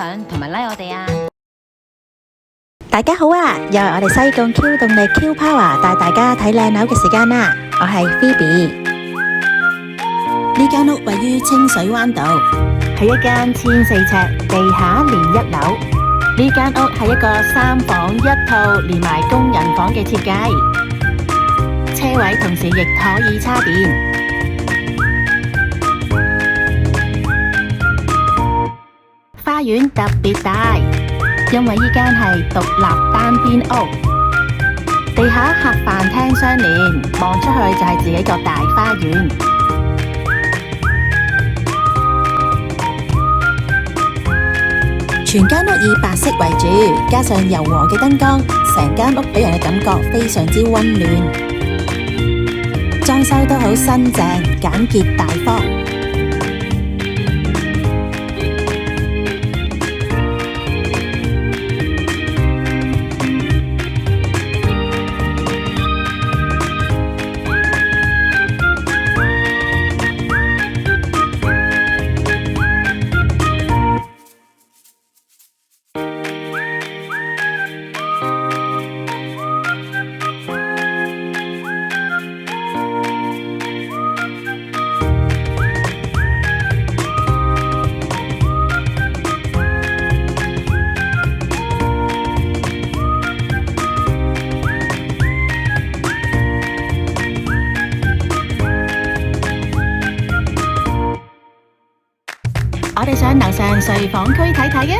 享同埋 like 我哋啊！大家好啊，又係我哋西貢 Q 動力 Q Power 帶大家睇靚樓嘅時間啦。我係 Phoebe。呢間屋位於清水灣道，係一間1400尺地下連一樓。呢間屋係一個3房1套連埋工人房嘅設計，車位同時亦可以叉電。花園特別大，因為呢間係獨立單邊屋，地下客飯廳相連，望出去就係自己個大花園。全間屋以白色為主，加上柔和嘅燈光，成間屋俾人嘅感覺非常之溫暖。裝修都好新淨、簡潔大方。我哋上樓上睡房區睇睇啊！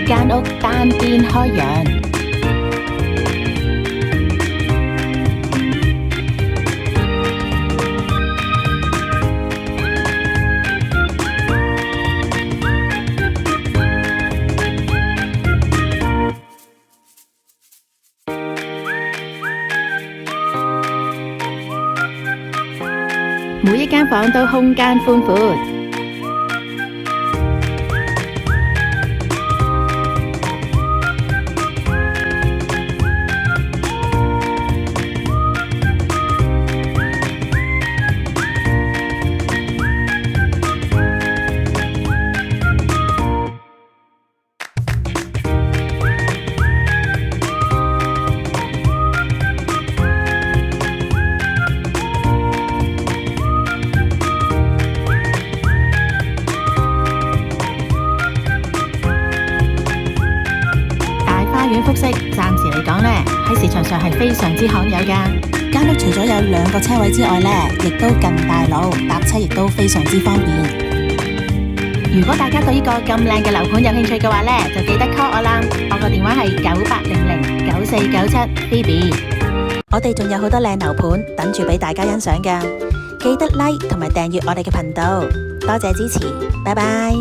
間屋單邊開揚。每一間房都空間寬闊，複式暫時嚟講呢，喺市場上係非常之罕有㗎。間屋除咗有2個車位之外呢，亦都近大路，搭車亦都非常之方便。如果大家對呢個咁靚嘅樓盤有興趣嘅話呢，就記得 call 我啦。我個電話係98009497 Phoebe。我哋仲有好多靚樓盤等住俾大家欣賞㗎，記得 like 同埋訂閱我哋嘅頻道。多謝支持，拜拜。